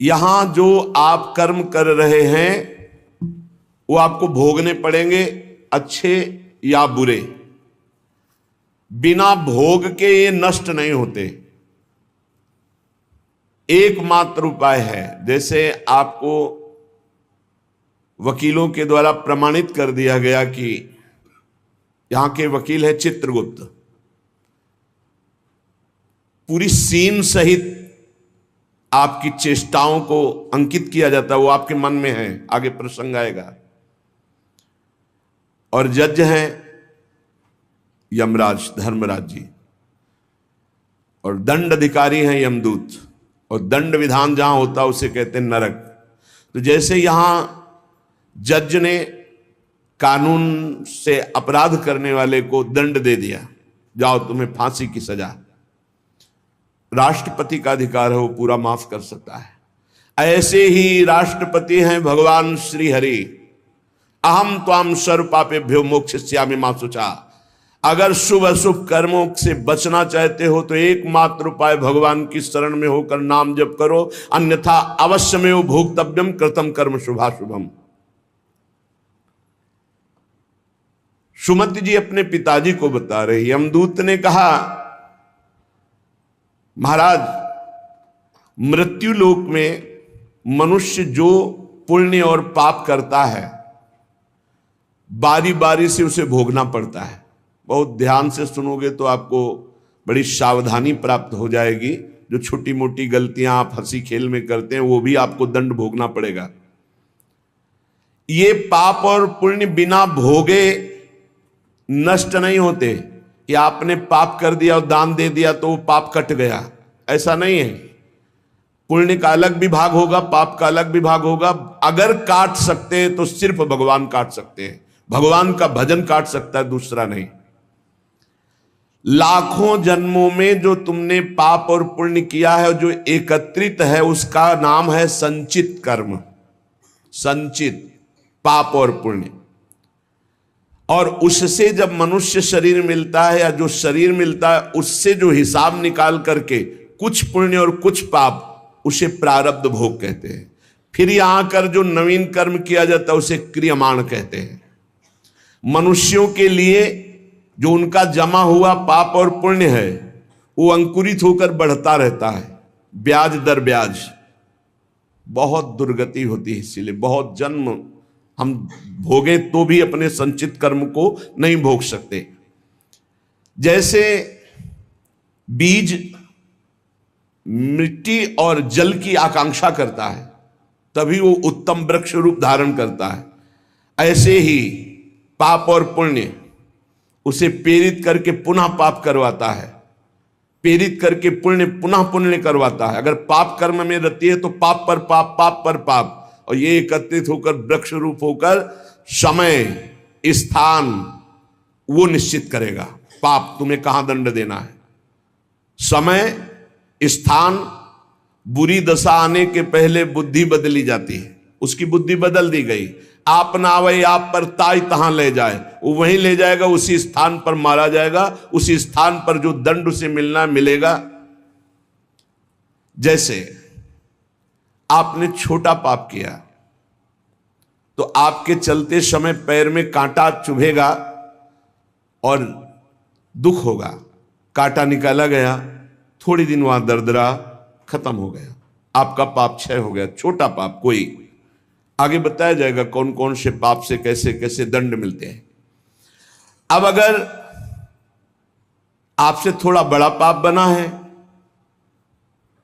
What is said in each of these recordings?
यहां जो आप कर्म कर रहे हैं वो आपको भोगने पड़ेंगे, अच्छे या बुरे। बिना भोग के ये नष्ट नहीं होते। एकमात्र उपाय है, जैसे आपको वकीलों के द्वारा प्रमाणित कर दिया गया कि यहां के वकील है चित्रगुप्त, पूरी सीन सहित आपकी चेष्टाओं को अंकित किया जाता है, वो आपके मन में है, आगे प्रसंग आएगा। और जज हैं यमराज, धर्मराज जी, और दंड अधिकारी हैं यमदूत, और दंड विधान जहां होता है उसे कहते हैं नरक। तो जैसे यहां जज ने कानून से अपराध करने वाले को दंड दे दिया, जाओ तुम्हें फांसी की सजा, राष्ट्रपति का अधिकार है, वो पूरा माफ कर सकता है। ऐसे ही राष्ट्रपति हैं भगवान श्री हरि। अहम त्वाम सर्व पापेभ्यो मोक्षयिष्यामि मा शुचा। अगर शुभ अशुभ कर्मों से बचना चाहते हो तो एकमात्र उपाय भगवान की शरण में होकर नाम जप करो, अन्यथा अवश्यमेव भोक्तव्यम कृतम कर्म शुभाशुभम। सुमति जी अपने पिताजी को बता रही, यमदूत ने कहा महाराज, मृत्यु लोक में मनुष्य जो पुण्य और पाप करता है बारी बारी से उसे भोगना पड़ता है। बहुत ध्यान से सुनोगे तो आपको बड़ी सावधानी प्राप्त हो जाएगी। जो छोटी मोटी गलतियां आप हंसी खेल में करते हैं वो भी आपको दंड भोगना पड़ेगा। ये पाप और पुण्य बिना भोगे नष्ट नहीं होते कि आपने पाप कर दिया और दान दे दिया तो वो पाप कट गया, ऐसा नहीं है। पुण्य का अलग विभाग होगा, पाप का अलग विभाग होगा। अगर काट सकते हैं तो सिर्फ भगवान काट सकते हैं, भगवान का भजन काट सकता है, दूसरा नहीं। लाखों जन्मों में जो तुमने पाप और पुण्य किया है, जो एकत्रित है, उसका नाम है संचित कर्म। संचित पाप और पुण्य, और उससे जब मनुष्य शरीर मिलता है या जो शरीर मिलता है उससे जो हिसाब निकाल करके कुछ पुण्य और कुछ पाप, उसे प्रारब्ध भोग कहते हैं। फिर यहां कर जो नवीन कर्म किया जाता है उसे क्रियमाण कहते हैं। मनुष्यों के लिए जो उनका जमा हुआ पाप और पुण्य है वो अंकुरित होकर बढ़ता रहता है, ब्याज दर ब्याज। बहुत दुर्गति होती है, इसीलिए बहुत जन्म हम भोगे तो भी अपने संचित कर्म को नहीं भोग सकते। जैसे बीज मिट्टी और जल की आकांक्षा करता है तभी वो उत्तम वृक्ष रूप धारण करता है, ऐसे ही पाप और पुण्य उसे प्रेरित करके पुनः पाप करवाता है, प्रेरित करके पुण्य पुनः पुण्य करवाता है। अगर पाप कर्म में रहती है तो पाप पर पाप, पाप पर पाप, और ये एकत्रित होकर वृक्ष रूप होकर समय स्थान वो निश्चित करेगा। पाप तुम्हें कहां दंड देना है, समय स्थान। बुरी दशा आने के पहले बुद्धि बदली जाती है, उसकी बुद्धि बदल दी गई। आप ना आवे आप पर ताई तहां ले जाए, वो वहीं ले जाएगा, उसी स्थान पर मारा जाएगा, उसी स्थान पर जो दंड उसे मिलना मिलेगा। जैसे आपने छोटा पाप किया तो आपके चलते समय पैर में कांटा चुभेगा और दुख होगा। कांटा निकाला गया, थोड़ी दिन वहां दर्द रहा, खत्म हो गया, आपका पाप क्षय हो गया। छोटा पाप कोई, आगे बताया जाएगा कौन कौन से पाप से कैसे कैसे दंड मिलते हैं। अब अगर आपसे थोड़ा बड़ा पाप बना है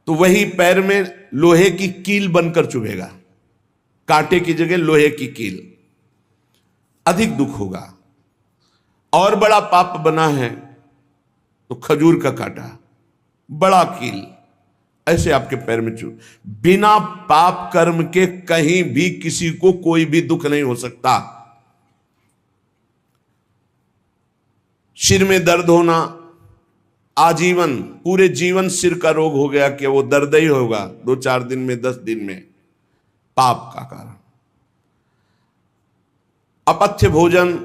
तो वही पैर में लोहे की कील बनकर चुभेगा, कांटे की जगह लोहे की कील, अधिक दुख होगा। और बड़ा पाप बना है तो खजूर का कांटा, बड़ा कील, ऐसे आपके पैर में चुभ। बिना पाप कर्म के कहीं भी किसी को कोई भी दुख नहीं हो सकता। सिर में दर्द होना, आजीवन पूरे जीवन सिर का रोग हो गया कि वो दर्द ही होगा 2-4 दिन में, 10 दिन में, पाप का कारण। अपथ्य भोजन,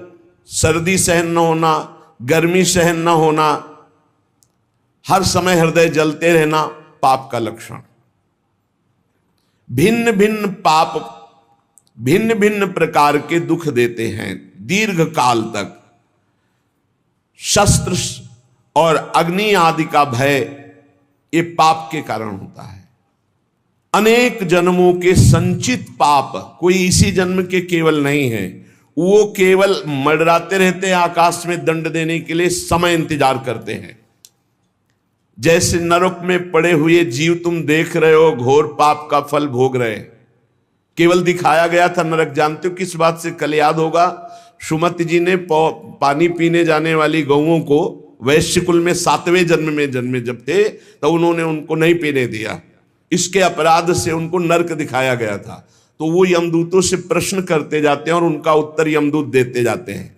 सर्दी सहन न होना, गर्मी सहन न होना, हर समय हृदय जलते रहना, पाप का लक्षण। भिन्न भिन्न पाप भिन्न भिन्न प्रकार के दुख देते हैं दीर्घ काल तक। शस्त्र और अग्नि आदि का भय ये पाप के कारण होता है। अनेक जन्मों के संचित पाप, कोई इसी जन्म के केवल नहीं है, वो केवल मंडराते रहते हैं आकाश में दंड देने के लिए, समय इंतजार करते हैं। जैसे नरक में पड़े हुए जीव तुम देख रहे हो, घोर पाप का फल भोग रहे, केवल दिखाया गया था नरक। जानते हो किस बात से? कल याद होगा, सुमति जी ने पानी पीने जाने वाली गौओं को वैश्य कुल में 7वें जन्म में जन्मे जब थे, तो उन्होंने उनको नहीं पीने दिया। इसके अपराध से उनको नरक दिखाया गया था। तो वो यमदूतों से प्रश्न करते जाते हैं और उनका उत्तर यमदूत देते जाते हैं।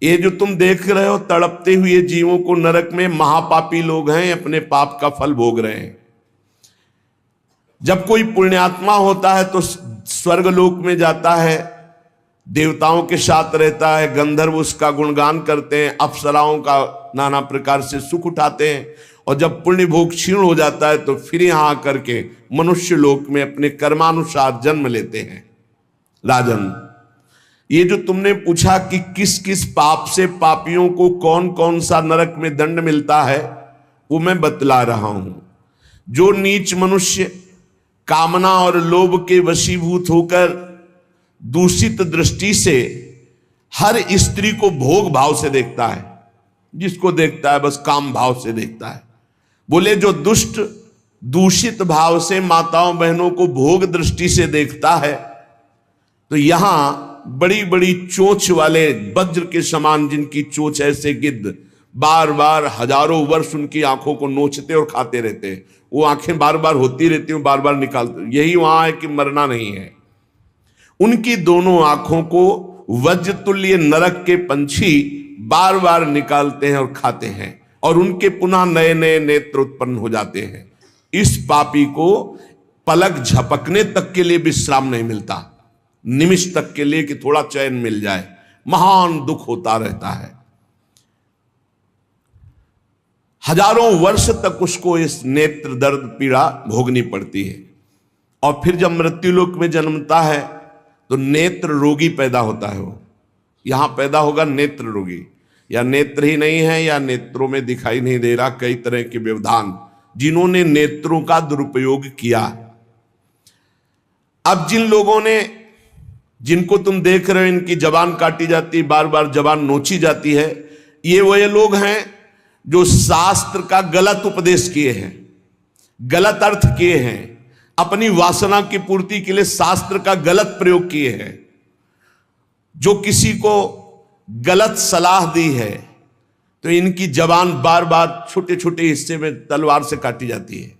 ये जो तुम देख रहे हो तड़पते हुए जीवों को नरक में, महापापी लोग हैं, अपने पाप का फल भोग रहे हैं। जब कोई पुण्यात्मा होता है तो स्वर्गलोक में जाता है, देवताओं के साथ रहता है, गंधर्व उसका गुणगान करते हैं, अप्सराओं का नाना प्रकार से सुख उठाते हैं। और जब पुण्य भोग क्षीण हो जाता है तो फिर यहां आकर के मनुष्य लोक में अपने कर्मानुसार जन्म लेते हैं। राजन, ये जो तुमने पूछा कि किस किस पाप से पापियों को कौन कौन सा नरक में दंड मिलता है, वो मैं बतला रहा हूं। जो नीच मनुष्य कामना और लोभ के वशीभूत होकर दूषित दृष्टि से हर स्त्री को भोग भाव से देखता है, जिसको देखता है बस काम भाव से देखता है। बोले जो दुष्ट दूषित भाव से माताओं बहनों को भोग दृष्टि से देखता है, तो यहां बड़ी बड़ी चोंच वाले वज्र के समान, जिनकी चोंच ऐसे गिद्ध बार बार हजारों वर्ष उनकी आंखों को नोचते और खाते रहते हैं, वो आंखें बार बार होती रहती हैं, बार बार निकालते। यही वहां है कि मरना नहीं है। उनकी दोनों आंखों को वज्र तुल्य नरक के पंछी बार बार निकालते हैं और खाते हैं, और उनके पुनः नए नए नेत्र उत्पन्न हो जाते हैं। इस पापी को पलक झपकने तक के लिए विश्राम नहीं मिलता, निमिष तक के लिए कि थोड़ा चैन मिल जाए, महान दुख होता रहता है। हजारों वर्ष तक उसको इस नेत्र दर्द पीड़ा भोगनी पड़ती है। और फिर जब मृत्युलोक में जन्मता है तो नेत्र रोगी पैदा होता है। वो यहां पैदा होगा नेत्र रोगी, या नेत्र ही नहीं है या नेत्रों में दिखाई नहीं दे रहा, कई तरह के व्यवधान, जिन्होंने नेत्रों का दुरुपयोग किया। अब जिन लोगों ने, जिनको तुम देख रहे हो इनकी जबान काटी जाती, बार बार जबान नोची जाती है, ये वही लोग हैं जो शास्त्र का गलत उपदेश किए हैं, गलत अर्थ किए हैं, अपनी वासना की पूर्ति के लिए शास्त्र का गलत प्रयोग किए हैं, जो किसी को गलत सलाह दी है, तो इनकी जबान बार बार छोटे छोटे हिस्से में तलवार से काटी जाती है।